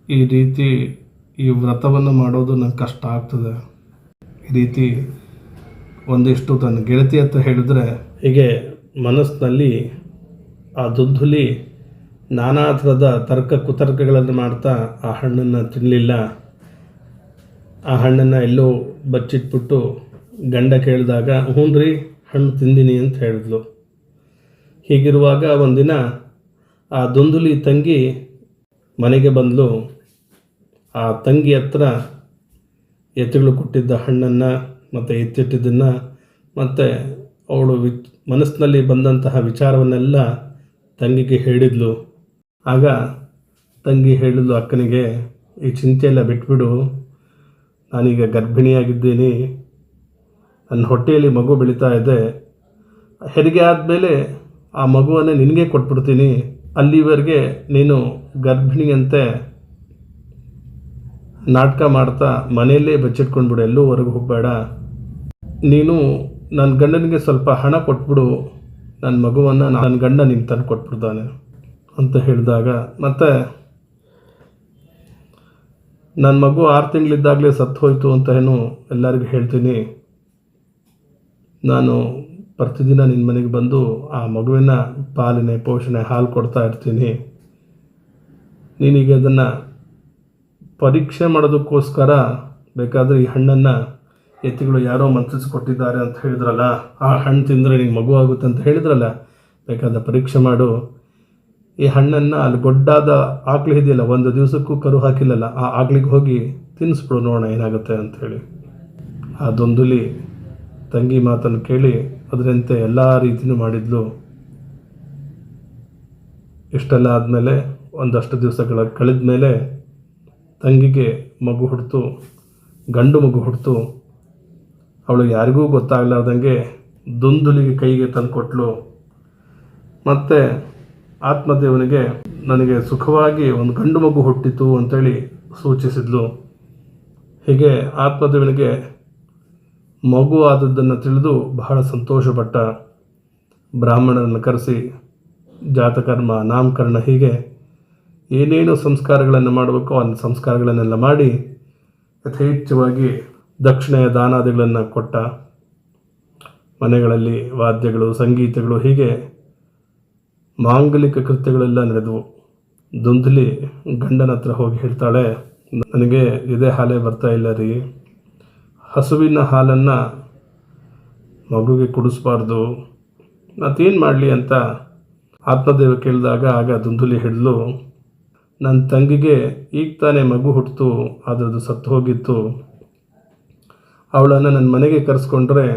ಈ ರೀತಿ ಈ ವ್ರತವನ್ನು ಮಾಡೋದು ನಂಗೆ ಕಷ್ಟ ಆಗ್ತದೆ. ಈ ರೀತಿ ಒಂದಿಷ್ಟು ತನ್ನ ಗೆಳತಿ ಹತ್ರ ಹೇಳಿದ್ರೆ ಹೀಗೆ ಮನಸ್ಸಿನಲ್ಲಿ ಆ ದುಂದುಲಿ ನಾನಾ ಥರದ ಕುತರ್ಕಗಳನ್ನು ಮಾಡ್ತಾ ಆ ಹಣ್ಣನ್ನು ತಿನ್ನಲಿಲ್ಲ. ಆ ಹಣ್ಣನ್ನು ಎಲ್ಲೋ ಬಚ್ಚಿಟ್ಬಿಟ್ಟು ಗಂಡ ಕೇಳಿದಾಗ ಹ್ಞೂ ರೀ ಹಣ್ಣು ತಿಂದೀನಿ ಅಂತ ಹೇಳಿದ್ಲು. ಹೀಗಿರುವಾಗ ಒಂದಿನ ಆ ದುಂದುಲಿ ತಂಗಿ ಮನೆಗೆ ಬಂದಳು. ಆ ತಂಗಿ ಹತ್ರ ಎತ್ತುಗಳು ಕೊಟ್ಟಿದ್ದ ಹಣ್ಣನ್ನು ಮತ್ತು ಎತ್ತಿಟ್ಟಿದ್ದನ್ನು ಮತ್ತು ಅವಳು ಮನಸ್ಸಿನಲ್ಲಿ ಬಂದಂತಹ ವಿಚಾರವನ್ನೆಲ್ಲ ತಂಗಿಗೆ ಹೇಳಿದ್ಲು. ಆಗ ತಂಗಿ ಹೇಳಿದ್ಲು ಅಕ್ಕನಿಗೆ, ಈ ಚಿಂತೆಯೆಲ್ಲ ಬಿಟ್ಬಿಡು, ನಾನೀಗ ಗರ್ಭಿಣಿಯಾಗಿದ್ದೀನಿ, ನನ್ನ ಹೊಟ್ಟೆಯಲ್ಲಿ ಮಗು ಬೆಳೀತಾ ಇದೆ, ಹೆರಿಗೆ ಆದಮೇಲೆ ಆ ಮಗುವನ್ನೇ ನಿನಗೆ ಕೊಟ್ಬಿಡ್ತೀನಿ, ಅಲ್ಲಿವರೆಗೆ ನೀನು ಗರ್ಭಿಣಿಯಂತೆ ನಾಟಕ ಮಾಡ್ತಾ ಮನೆಯಲ್ಲೇ ಬಚ್ಚಿಟ್ಕೊಂಡ್ಬಿಡು, ಎಲ್ಲೂ ಹೊರಗೆ ಹೋಗಬೇಡ, ನೀನು ನನ್ನ ಗಂಡನಿಗೆ ಸ್ವಲ್ಪ ಹಣ ಕೊಟ್ಬಿಡು, ನನ್ನ ಮಗುವನ್ನು ನನ್ನ ಗಂಡ ನಿನ್ನ ತಂದು ಕೊಟ್ಬಿಡ್ತಾನೆ ಅಂತ ಹೇಳಿದಾಗ, ಮತ್ತು ನನ್ನ ಮಗು 6 ತಿಂಗಳಿದ್ದಾಗಲೇ ಸತ್ತು ಹೋಯಿತು ಅಂತ ಏನು ಎಲ್ಲರಿಗೂ ಹೇಳ್ತೀನಿ, ನಾನು ಪ್ರತಿದಿನ ನಿನ್ನ ಮನೆಗೆ ಬಂದು ಆ ಮಗುವಿನ ಪಾಲನೆ ಪೋಷಣೆ ಹಾಲು ಕೊಡ್ತಾ ಇರ್ತೀನಿ, ನೀನೀಗ ಅದನ್ನು ಪರೀಕ್ಷೆ ಮಾಡೋದಕ್ಕೋಸ್ಕರ ಬೇಕಾದರೆ ಈ ಹಣ್ಣನ್ನು ಎತ್ತಿಗಳು ಯಾರೋ ಮಂತ್ರಿಸಿಕೊಟ್ಟಿದ್ದಾರೆ ಅಂತ ಹೇಳಿದ್ರಲ್ಲ, ಆ ಹಣ್ಣು ತಿಂದರೆ ನಿಂಗೆ ಮಗು ಆಗುತ್ತೆ ಅಂತ ಹೇಳಿದ್ರಲ್ಲ, ಬೇಕಾದ ಪರೀಕ್ಷೆ ಮಾಡು, ಈ ಹಣ್ಣನ್ನು ಅಲ್ಲಿ ಗೊಡ್ಡಾದ ಆಕಳು ಇದೆಯಲ್ಲ, ಒಂದು ದಿವಸಕ್ಕೂ ಕರು ಹಾಕಿಲ್ಲಲ್ಲ, ಆ ಆಕಳಿಗೆ ಹೋಗಿ ತಿನ್ನಿಸ್ಬಿಡು ನೋಡೋಣ ಏನಾಗುತ್ತೆ ಅಂಥೇಳಿ. ಆ ದೊಂದುಲಿ ತಂಗಿ ಮಾತನ್ನು ಕೇಳಿ ಅದರಂತೆ ಎಲ್ಲ ರೀತಿಯೂ ಮಾಡಿದ್ಲು. ಇಷ್ಟೆಲ್ಲ ಆದಮೇಲೆ ಒಂದಷ್ಟು ದಿವಸಗಳ ಕಳೆದ ಮೇಲೆ ತಂಗಿಗೆ ಮಗು ಹುಡ್ತು, ಗಂಡು ಮಗು ಹುಡ್ತು. ಅವಳು ಯಾರಿಗೂ ಗೊತ್ತಾಗಲಾರ್ದಂಗೆ ದುಂದುಲಿಗೆ ಕೈಗೆ ತಂದುಕೊಟ್ಲು. ಮತ್ತು ಆತ್ಮದೇವನಿಗೆ ನನಗೆ ಸುಖವಾಗಿ ಒಂದು ಗಂಡು ಮಗು ಹುಟ್ಟಿತು ಅಂತೇಳಿ ಸೂಚಿಸಿದ್ಲು. ಹೀಗೆ ಆತ್ಮದೇವನಿಗೆ ಮಗು ಆದದ್ದನ್ನು ತಿಳಿದು ಬಹಳ ಸಂತೋಷಪಟ್ಟ. ಬ್ರಾಹ್ಮಣರನ್ನು ಕರೆಸಿ ಜಾತಕರ್ಮ, ನಾಮಕರಣ, ಹೀಗೆ ಏನೇನು ಸಂಸ್ಕಾರಗಳನ್ನು ಮಾಡಬೇಕು ಆ ಸಂಸ್ಕಾರಗಳನ್ನೆಲ್ಲ ಮಾಡಿ ಯಥೇಚ್ಛವಾಗಿ ದಕ್ಷಿಣೆಯ ದಾನಾದಿಗಳನ್ನು ಕೊಟ್ಟ. ಮನೆಗಳಲ್ಲಿ ವಾದ್ಯಗಳು, ಸಂಗೀತಗಳು, ಹೀಗೆ ಮಾಂಗಲಿಕ ಕೃತ್ಯಗಳೆಲ್ಲ ನಡೆದವು. ದುಂದುಲಿ ಗಂಡನ ಹತ್ರ ಹೋಗಿ ಹೇಳ್ತಾಳೆ, ನನಗೆ ಇದೇ ಹಾಲೇ ಬರ್ತಾ ಇಲ್ಲ ರೀ, ಹಸುವಿನ ಹಾಲನ್ನು ಮಗುಗೆ ಕುಡಿಸ್ಬಾರ್ದು, ಮತ್ತೇನು ಮಾಡಲಿ ಅಂತ ಆತ್ಮದೇವ ಕೇಳಿದಾಗ ಆಗ ದುಂದುಲಿ ಹೇಳಿದ್ಲು, ನನ್ನ ತಂಗಿಗೆ ಈಗ ತಾನೇ ಮಗು ಹುಟ್ಟಿತು, ಅದರದ್ದು ಸತ್ತು ಹೋಗಿತ್ತು. ಅವಳನ್ನು ನನ್ನ ಮನೆಗೆ ಕರೆಸ್ಕೊಂಡ್ರೆ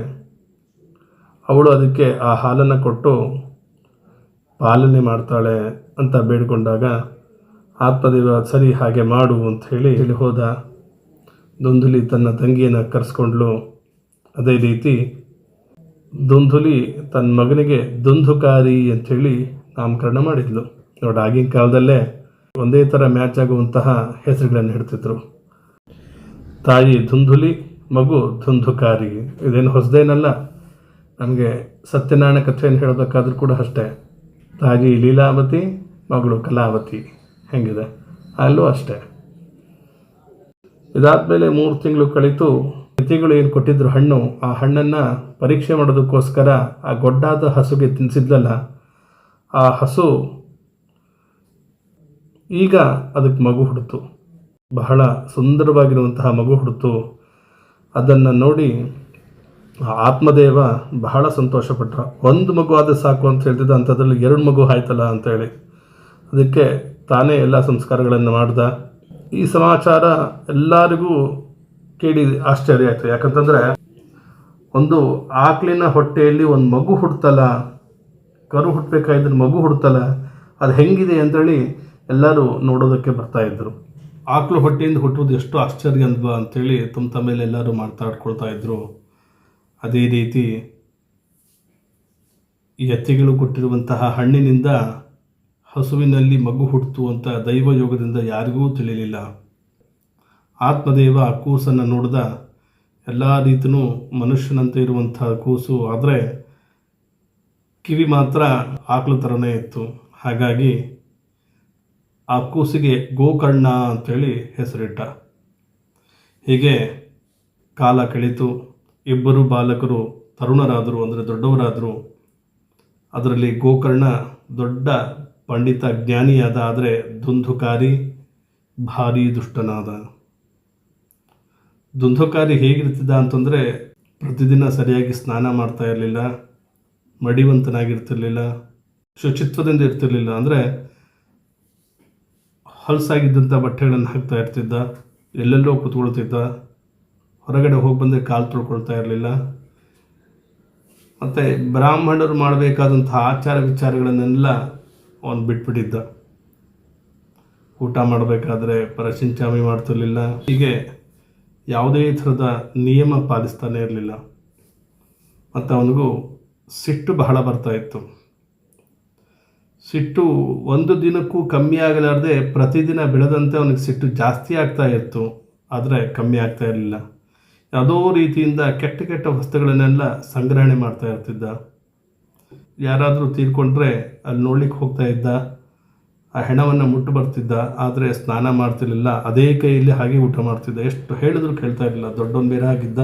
ಅವಳು ಅದಕ್ಕೆ ಆ ಹಾಲನ್ನು ಕೊಟ್ಟು ಪಾಲನೆ ಮಾಡ್ತಾಳೆ ಅಂತ ಬೇಡಿಕೊಂಡಾಗ ಆತ್ಮದೇವ ಸರಿ ಹಾಗೆ ಮಾಡು ಅಂತ ಹೇಳಿ ಹೋದ. ದುಂದುಲಿ ತನ್ನ ತಂಗಿಯನ್ನು ಕರೆಸ್ಕೊಂಡ್ಲು. ಅದೇ ರೀತಿ ದುಂದುಲಿ ತನ್ನ ಮಗನಿಗೆ ದುಂದುಕಾರಿ ಅಂಥೇಳಿ ನಾಮಕರಣ ಮಾಡಿದ್ಲು. ನೋಡಿ, ಆಗಿನ ಕಾಲದಲ್ಲೇ ಒಂದೇ ಥರ ಮ್ಯಾಚ್ ಆಗುವಂತಹ ಹೆಸರುಗಳನ್ನು ಇಡ್ತಿದ್ರು. ತಾಯಿ ದುಂದುಲಿ, ಮಗು ದುಂದುಕಾರಿ. ಇದೇನು ಹೊಸದೇನಲ್ಲ. ನಮಗೆ ಸತ್ಯನಾರಾಯಣ ಕಥೆಯನ್ನು ಹೇಳಬೇಕಾದ್ರೂ ಕೂಡ ಅಷ್ಟೇ, ತಾಯಿ ಲೀಲಾವತಿ, ಮಗಳು ಕಲಾವತಿ, ಹೆಂಗಿದೆ ಅಲ್ಲೂ ಅಷ್ಟೇ. ಇದಾದಮೇಲೆ 3 ತಿಂಗಳು ಕಳೀತು. ಯತಿಗಳು ಏನು ಕೊಟ್ಟಿದ್ರು ಹಣ್ಣು, ಆ ಹಣ್ಣನ್ನು ಪರೀಕ್ಷೆ ಮಾಡೋದಕ್ಕೋಸ್ಕರ ಆ ಗೊಡ್ಡಾದ ಹಸುಗೆ ತಿನ್ನಿಸಿದ್ಲಲ್ಲ, ಆ ಹಸು ಈಗ ಅದಕ್ಕೆ ಮಗು ಹುಡ್ತು. ಬಹಳ ಸುಂದರವಾಗಿರುವಂತಹ ಮಗು ಹುಡ್ತು. ಅದನ್ನು ನೋಡಿ ಆತ್ಮದೇವ ಬಹಳ ಸಂತೋಷಪಟ್ಟ. 1 ಮಗು ಆದರೆ ಸಾಕು ಅಂತ ಹೇಳ್ತಿದ್ದ, ಅಂಥದ್ರಲ್ಲಿ 2 ಮಗು ಆಯ್ತಲ್ಲ ಅಂತೇಳಿ ಅದಕ್ಕೆ ತಾನೇ ಎಲ್ಲ ಸಂಸ್ಕಾರಗಳನ್ನು ಮಾಡ್ದ. ಈ ಸಮಾಚಾರ ಎಲ್ಲರಿಗೂ ಕೇಳಿ ಆಶ್ಚರ್ಯ ಆಯಿತು. ಯಾಕಂತಂದರೆ ಒಂದು ಆಕಳಿನ ಹೊಟ್ಟೆಯಲ್ಲಿ ಒಂದು ಮಗು ಹುಡ್ತಲ್ಲ, ಕರು ಹುಟ್ಟಬೇಕಾಗಿದ್ದ ಮಗು ಹುಡ್ತಲ್ಲ, ಅದು ಹೆಂಗಿದೆ ಅಂತೇಳಿ ಎಲ್ಲರೂ ನೋಡೋದಕ್ಕೆ ಬರ್ತಾಯಿದ್ರು. ಆಕಳು ಹೊಟ್ಟೆಯಿಂದ ಹುಟ್ಟುವುದು ಎಷ್ಟು ಆಶ್ಚರ್ಯ ಅಲ್ವಾ ಅಂಥೇಳಿ ತಮ್ಮ ಮೇಲೆ ಎಲ್ಲರೂ ಮಾತಾಡ್ಕೊಳ್ತಾ ಇದ್ರು. ಅದೇ ರೀತಿ ಯತಿಗಳು ಕೊಟ್ಟಿರುವಂತಹ ಹಣ್ಣಿನಿಂದ ಹಸುವಿನಲ್ಲಿ ಮಗು ಹುಟ್ಟಿತು ಅಂತ ದೈವಯೋಗದಿಂದ ಯಾರಿಗೂ ತಿಳಿಲಿಲ್ಲ. ಆತ್ಮದೇವ ಆ ಕೂಸನ್ನು ನೋಡಿದ. ಎಲ್ಲ ರೀತಿಯೂ ಮನುಷ್ಯನಂತೆ ಇರುವಂಥ ಕೂಸು, ಆದರೆ ಕಿವಿ ಮಾತ್ರ ಆಕಳು ಥರನೇ ಇತ್ತು. ಹಾಗಾಗಿ ಆ ಕೂಸಿಗೆ ಗೋಕರ್ಣ ಅಂಥೇಳಿ ಹೆಸರಿಟ್ಟ. ಹೀಗೆ ಕಾಲ ಕಳೀತು. ಇಬ್ಬರು ಬಾಲಕರು ತರುಣರಾದರು, ಅಂದರೆ ದೊಡ್ಡವರಾದರು. ಅದರಲ್ಲಿ ಗೋಕರ್ಣ ದೊಡ್ಡ ಪಂಡಿತ, ಜ್ಞಾನಿಯಾದ. ಆದರೆ ದುಂದುಕಾರಿ ಭಾರೀ ದುಷ್ಟನಾದ. ದುಂದುಕಾರಿ ಹೇಗಿರ್ತಿದ್ದ ಅಂತಂದರೆ ಪ್ರತಿದಿನ ಸರಿಯಾಗಿ ಸ್ನಾನ ಮಾಡ್ತಾ ಇರಲಿಲ್ಲ, ಮಡಿವಂತನಾಗಿರ್ತಿರ್ಲಿಲ್ಲ, ಶುಚಿತ್ವದಿಂದ ಇರ್ತಿರ್ಲಿಲ್ಲ. ಅಂದರೆ ಹೊಲಸಾಗಿದ್ದಂಥ ಬಟ್ಟೆಗಳನ್ನು ಹಾಕ್ತಾ ಇರ್ತಿದ್ದ, ಎಲ್ಲೆಲ್ಲೋ ಕೂತ್ಕೊಳ್ತಿದ್ದ, ಹೊರಗಡೆ ಹೋಗಿ ಬಂದರೆ ಕಾಲು ತೊಳ್ಕೊಳ್ತಾ ಇರಲಿಲ್ಲ. ಮತ್ತು ಬ್ರಾಹ್ಮಣರು ಮಾಡಬೇಕಾದಂಥ ಆಚಾರ ವಿಚಾರಗಳನ್ನೆಲ್ಲ ಅವನು ಬಿಟ್ಬಿಟ್ಟಿದ್ದ. ಊಟ ಮಾಡಬೇಕಾದ್ರೆ ಪರಶಿಂಚಾಮಿ ಮಾಡ್ತಿರ್ಲಿಲ್ಲ. ಹೀಗೆ ಯಾವುದೇ ಥರದ ನಿಯಮ ಪಾಲಿಸ್ತಾನೆ ಇರಲಿಲ್ಲ. ಮತ್ತು ಅವನಿಗೂ ಸಿಟ್ಟು ಬಹಳ ಬರ್ತಾಯಿತ್ತು. ಸಿಟ್ಟು ಒಂದು ದಿನಕ್ಕೂ ಕಮ್ಮಿ ಆಗಲಾರದೆ ಪ್ರತಿದಿನ ಬೆಳೆದಂತೆ ಅವನಿಗೆ ಸಿಟ್ಟು ಜಾಸ್ತಿ ಆಗ್ತಾ ಇತ್ತು, ಆದರೆ ಕಮ್ಮಿ ಆಗ್ತಾ ಇರಲಿಲ್ಲ. ಯಾವುದೋ ರೀತಿಯಿಂದ ಕೆಟ್ಟ ಕೆಟ್ಟ ವಸ್ತುಗಳನ್ನೆಲ್ಲ ಸಂಗ್ರಹಣೆ ಮಾಡ್ತಾ ಇರ್ತಿದ್ದ. ಯಾರಾದರೂ ತೀರ್ಕೊಂಡ್ರೆ ಅಲ್ಲಿ ನೋಡ್ಲಿಕ್ಕೆ ಹೋಗ್ತಾ ಇದ್ದ, ಆ ಹೆಣವನ್ನು ಮುಟ್ಟು ಬರ್ತಿದ್ದ, ಆದರೆ ಸ್ನಾನ ಮಾಡ್ತಿರ್ಲಿಲ್ಲ. ಅದೇ ಕೈಯಲ್ಲಿ ಹಾಗೆ ಊಟ ಮಾಡ್ತಿದ್ದ. ಎಷ್ಟು ಹೇಳಿದ್ರು ಕೇಳ್ತಾ ಇರಲಿಲ್ಲ. ದೊಡ್ಡವನು ಬೇರೆ ಆಗಿದ್ದ.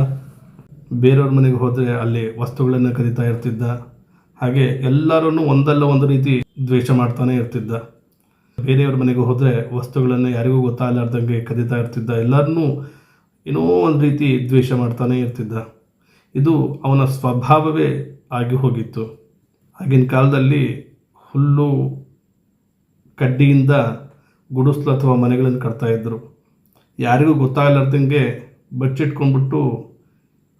ಬೇರೆಯವ್ರ ಮನೆಗೆ ಹೋದರೆ ಅಲ್ಲಿ ವಸ್ತುಗಳನ್ನು ಕದೀತಾ ಇರ್ತಿದ್ದ. ಹಾಗೆ ಎಲ್ಲರನ್ನೂ ಒಂದಲ್ಲ ಒಂದು ರೀತಿ ದ್ವೇಷ ಮಾಡ್ತಾನೆ ಇರ್ತಿದ್ದ. ಬೇರೆಯವ್ರ ಮನೆಗೆ ಹೋದರೆ ವಸ್ತುಗಳನ್ನು ಯಾರಿಗೂ ಗೊತ್ತಾಗಲಾರ್ದಂಗೆ ಕದೀತಾ ಇರ್ತಿದ್ದ. ಎಲ್ಲರನ್ನೂ ಏನೋ ಒಂದು ರೀತಿ ದ್ವೇಷ ಮಾಡ್ತಾನೆ ಇರ್ತಿದ್ದ. ಇದು ಅವನ ಸ್ವಭಾವವೇ ಆಗಿ ಹೋಗಿತ್ತು. ಆಗಿನ ಕಾಲದಲ್ಲಿ ಹುಲ್ಲು ಕಡ್ಡಿಯಿಂದ ಗುಡಿಸ್ಲು ಅಥವಾ ಮನೆಗಳನ್ನು ಕಟ್ತಾಯಿದ್ರು. ಯಾರಿಗೂ ಗೊತ್ತಾಗಲಾರ್ದಂಗೆ ಬಚ್ಚಿಟ್ಕೊಂಡ್ಬಿಟ್ಟು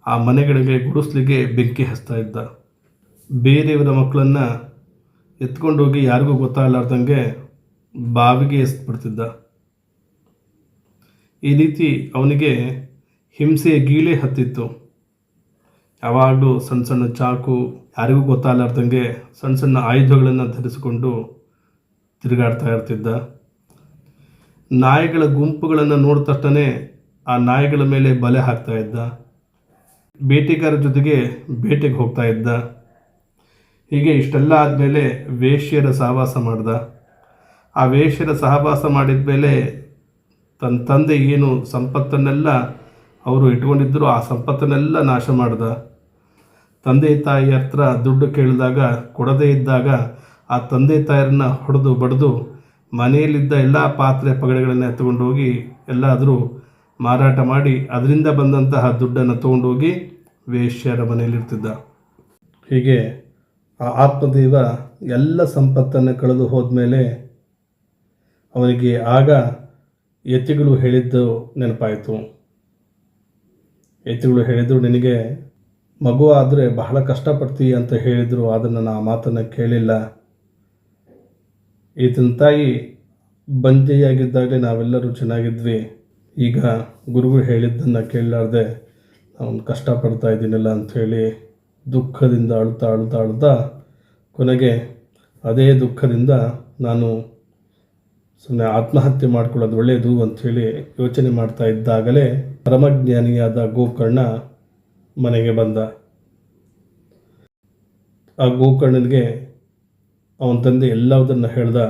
ಆ ಮನೆಗಳಿಗೆ, ಗುಡಿಸ್ಲಿಗೆ ಬೆಂಕಿ ಹಚ್ತಾ ಇದ್ದ. ಬೇರೆಯವರ ಮಕ್ಕಳನ್ನು ಎತ್ಕೊಂಡೋಗಿ ಯಾರಿಗೂ ಗೊತ್ತಾಗಲಾರ್ದಂಗೆ ಬಾವಿಗೆ ಎಸ್ಬಿಡ್ತಿದ್ದ. ಈ ರೀತಿ ಅವನಿಗೆ ಹಿಂಸೆಯ ಗೀಳೇ ಹತ್ತಿತ್ತು. ಯಾವಾಗಲೂ ಸಣ್ಣ ಸಣ್ಣ ಚಾಕು, ಯಾರಿಗೂ ಗೊತ್ತಾಗಲಾರ್ದಂಗೆ ಸಣ್ಣ ಸಣ್ಣ ಆಯುಧಗಳನ್ನು ಧರಿಸಿಕೊಂಡು ತಿರುಗಾಡ್ತಾ ಇರ್ತಿದ್ದ. ನಾಯಿಗಳ ಗುಂಪುಗಳನ್ನು ನೋಡಿದ ತಕ್ಷಣ ಆ ನಾಯಿಗಳ ಮೇಲೆ ಬಲೆ ಹಾಕ್ತಾ ಇದ್ದ. ಬೇಟೆಗಾರರ ಜೊತೆಗೆ ಬೇಟೆಗೆ ಹೋಗ್ತಾ ಇದ್ದ. ಹೀಗೆ ಇಷ್ಟೆಲ್ಲ ಆದಮೇಲೆ ವೇಶ್ಯರ ಸಹವಾಸ ಮಾಡ್ದ. ಆ ವೇಶ್ಯರ ಸಹವಾಸ ಮಾಡಿದ ಮೇಲೆ ತನ್ನ ತಂದೆ ಏನು ಸಂಪತ್ತನ್ನೆಲ್ಲ ಅವರು ಇಟ್ಕೊಂಡಿದ್ದರು ಆ ಸಂಪತ್ತನ್ನೆಲ್ಲ ನಾಶ ಮಾಡ್ದ. ತಂದೆ ತಾಯಿ ಹತ್ರ ದುಡ್ಡು ಕೇಳಿದಾಗ ಕೊಡದೇ ಇದ್ದಾಗ ಆ ತಂದೆ ತಾಯಿಯರನ್ನ ಹೊಡೆದು ಬಡಿದು ಮನೆಯಲ್ಲಿದ್ದ ಎಲ್ಲ ಪಾತ್ರೆ ಪಗಡೆಗಳನ್ನು ಎತ್ಕೊಂಡೋಗಿ ಎಲ್ಲಾದರೂ ಮಾರಾಟ ಮಾಡಿ ಅದರಿಂದ ಬಂದಂತಹ ದುಡ್ಡನ್ನು ತೊಗೊಂಡೋಗಿ ವೇಶ್ಯರ ಮನೆಯಲ್ಲಿರ್ತಿದ್ದ. ಹೀಗೆ ಆ ಆತ್ಮದೇವ ಎಲ್ಲ ಸಂಪತ್ತನ್ನು ಕಳೆದು ಹೋದ್ಮೇಲೆ ಅವನಿಗೆ ಆಗ ಯತಿಗಳು ಹೇಳಿದ್ದು ನೆನಪಾಯಿತು. ಯತಿಗಳು ಹೇಳಿದರು, ನಿನಗೆ ಮಗು ಆದರೆ ಬಹಳ ಕಷ್ಟಪಡ್ತೀವಿ ಅಂತ ಹೇಳಿದರು, ಅದನ್ನು ನಾನು ಆ ಮಾತನ್ನು ಕೇಳಿಲ್ಲ. ಈತನ ತಾಯಿ ಬಂಜೆಯಾಗಿದ್ದಾಗಲೇ ನಾವೆಲ್ಲರೂ ಚೆನ್ನಾಗಿದ್ವಿ. ಈಗ ಗುರುಗಳು ಹೇಳಿದ್ದನ್ನು ಕೇಳಲಾರ್ದೆ ನಾನು ಕಷ್ಟಪಡ್ತಾ ಇದ್ದೀನಲ್ಲ ಅಂಥೇಳಿ ದುಃಖದಿಂದ ಅಳ್ತಾ ಅಳ್ತಾ ಅಳ್ತಾ ಕೊನೆಗೆ ಅದೇ ದುಃಖದಿಂದ ನಾನು ಸುಮ್ಮನೆ ಆತ್ಮಹತ್ಯೆ ಮಾಡ್ಕೊಳ್ಳೋದು ಒಳ್ಳೆಯದು ಅಂಥೇಳಿ ಯೋಚನೆ ಮಾಡ್ತಾ ಇದ್ದಾಗಲೇ ಪರಮಜ್ಞಾನಿಯಾದ ಗೋಕರ್ಣ ಮನೆಗೆ ಬಂದ. ಆ ಗೋಕರ್ಣನಿಗೆ ಅವನ ತಂದೆ ಎಲ್ಲದನ್ನು ಹೇಳ್ದ.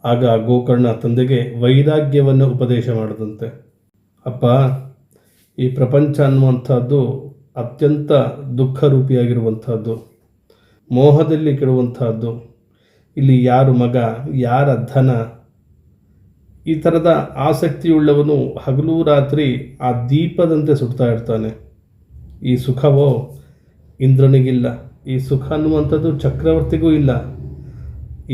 ಆಗ ಗೋಕರ್ಣ ತಂದೆಗೆ ವೈರಾಗ್ಯವನ್ನು ಉಪದೇಶ ಮಾಡಿದಂತೆ. ಅಪ್ಪ, ಈ ಪ್ರಪಂಚ ಅನ್ನುವಂಥದ್ದು ಅತ್ಯಂತ ದುಃಖ ರೂಪಿಯಾಗಿರುವಂಥದ್ದು, ಮೋಹದಲ್ಲಿ ಕೆಡುವಂಥದ್ದು. ಇಲ್ಲಿ ಯಾರು ಮಗ, ಯಾರ ಧನ, ಈ ಥರದ ಆಸಕ್ತಿಯುಳ್ಳವನು ಹಗಲು ರಾತ್ರಿ ಆ ದೀಪದಂತೆ ಸುಡ್ತಾ ಇರ್ತಾನೆ. ಈ ಸುಖವೋ ಇಂದ್ರನಿಗಿಲ್ಲ, ಈ ಸುಖ ಅನ್ನುವಂಥದ್ದು ಚಕ್ರವರ್ತಿಗೂ ಇಲ್ಲ.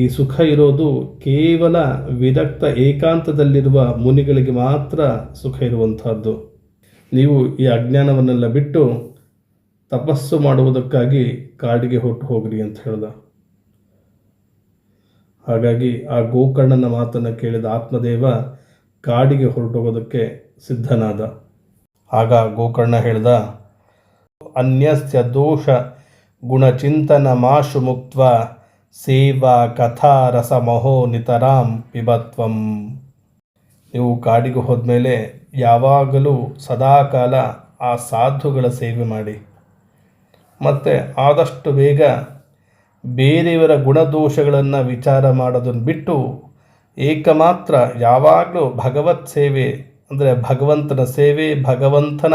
ಈ ಸುಖ ಇರೋದು ಕೇವಲ ವಿರಕ್ತ ಏಕಾಂತದಲ್ಲಿರುವ ಮುನಿಗಳಿಗೆ ಮಾತ್ರ ಸುಖ ಇರುವಂತಹದ್ದು. ನೀವು ಈ ಅಜ್ಞಾನವನ್ನೆಲ್ಲ ಬಿಟ್ಟು ತಪಸ್ಸು ಮಾಡುವುದಕ್ಕಾಗಿ ಕಾಡಿಗೆ ಹೊರಟು ಹೋಗ್ರಿ ಅಂತ ಹೇಳ್ದ. ಹಾಗಾಗಿ ಆ ಗೋಕರ್ಣನ ಮಾತನ್ನು ಕೇಳಿದ ಆತ್ಮದೇವ ಕಾಡಿಗೆ ಹೊರಟೋಗೋದಕ್ಕೆ ಸಿದ್ಧನಾದ. ಆಗ ಗೋಕರ್ಣ ಹೇಳ್ದ, ಅನ್ಯಸ್ಯ ದೋಷ ಗುಣಚಿಂತನ ಮಾಶು ಮುಕ್ತ್ವ ಸೇವಾ ಕಥಾ ರಸಮಹೋ ನಿತರಾಂ ಪಿಬತ್ವಂ. ನೀವು ಕಾಡಿಗೆ ಹೋದ್ಮೇಲೆ ಯಾವಾಗಲೂ ಸದಾಕಾಲ ಆ ಸಾಧುಗಳ ಸೇವೆ ಮಾಡಿ, ಮತ್ತು ಆದಷ್ಟು ಬೇಗ ಬೇರೆಯವರ ಗುಣದೋಷಗಳನ್ನು ವಿಚಾರ ಮಾಡೋದನ್ನು ಬಿಟ್ಟು ಏಕಮಾತ್ರ ಯಾವಾಗಲೂ ಭಗವತ್ ಸೇವೆ, ಅಂದರೆ ಭಗವಂತನ ಸೇವೆ, ಭಗವಂತನ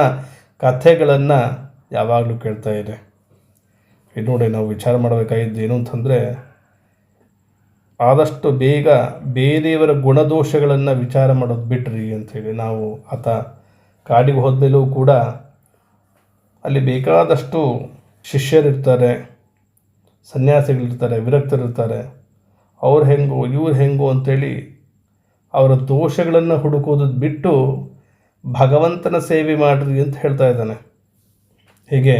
ಕಥೆಗಳನ್ನು ಯಾವಾಗಲೂ ಕೇಳ್ತಾ ಇದೆ. ಇದು ನೋಡಿ, ನಾವು ವಿಚಾರ ಮಾಡಬೇಕಾಗಿದ್ದು ಏನು ಅಂತಂದರೆ, ಆದಷ್ಟು ಬೇಗ ಬೇರೆಯವರ ಗುಣದೋಷಗಳನ್ನು ವಿಚಾರ ಮಾಡೋದು ಬಿಟ್ರಿ ಅಂಥೇಳಿ. ನಾವು ಆತ ಕಾಡಿಗೆ ಹೋದ್ಮೇಲೂ ಕೂಡ ಅಲ್ಲಿ ಬೇಕಾದಷ್ಟು ಶಿಷ್ಯರಿರ್ತಾರೆ, ಸನ್ಯಾಸಿಗಳಿರ್ತಾರೆ, ವಿರಕ್ತರಿರ್ತಾರೆ. ಅವ್ರು ಹೆಂಗೋ ಇವ್ರು ಹೆಂಗೋ ಅಂಥೇಳಿ ಅವರ ದೋಷಗಳನ್ನು ಹುಡುಕೋದು ಬಿಟ್ಟು ಭಗವಂತನ ಸೇವೆ ಮಾಡಿರಿ ಅಂತ ಹೇಳ್ತಾ ಇದ್ದಾನೆ. ಹೀಗೆ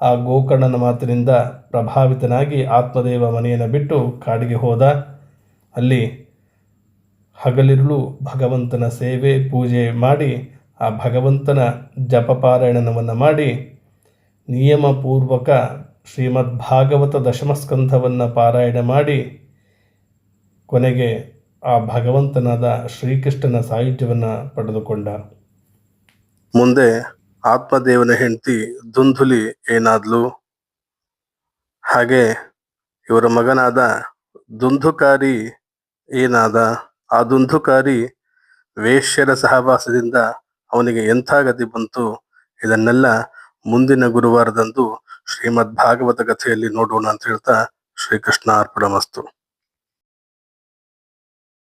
ಆ ಗೋಕರ್ಣನ ಮಾತಿನಿಂದ ಪ್ರಭಾವಿತನಾಗಿ ಆತ್ಮದೇವ ಮನೆಯನ್ನು ಬಿಟ್ಟು ಕಾಡಿಗೆ ಹೋದ. ಅಲ್ಲಿ ಹಗಲಿರುಳು ಭಗವಂತನ ಸೇವೆ ಪೂಜೆ ಮಾಡಿ ಆ ಭಗವಂತನ ಜಪಪಾರಾಯಣವನ್ನು ಮಾಡಿ ನಿಯಮಪೂರ್ವಕ ಶ್ರೀಮದ್ ಭಾಗವತ ದಶಮಸ್ಕಂಧವನ್ನು ಪಾರಾಯಣ ಮಾಡಿ ಕೊನೆಗೆ ಆ ಭಗವಂತನಾದ ಶ್ರೀಕೃಷ್ಣನ ಸಾಯುಜ್ಯವನ್ನು ಪಡೆದುಕೊಂಡ. ಮುಂದೆ ಆತ್ಮದೇವನ ಹೆಂಡತಿ ದುಂದುಲಿ ಏನಾದ್ಲು, ಹಾಗೆ ಇವರ ಮಗನಾದ ದುಂದುಕಾರಿ ಏನಾದ. ಆ ದುಂದುಕಾರಿ ವೇಶ್ಯರ ಸಹವಾಸದಿಂದ ಅವನಿಗೆ ಎಂಥ ಗತಿ ಬಂತು, ಇದನ್ನೆಲ್ಲ ಮುಂದಿನ ಗುರುವಾರದಂದು ಶ್ರೀಮದ್ ಭಾಗವತ ಕಥೆಯಲ್ಲಿ ನೋಡೋಣ ಅಂತ ಹೇಳ್ತಾ ಶ್ರೀಕೃಷ್ಣ ಅರ್ಪಣಮಸ್ತು.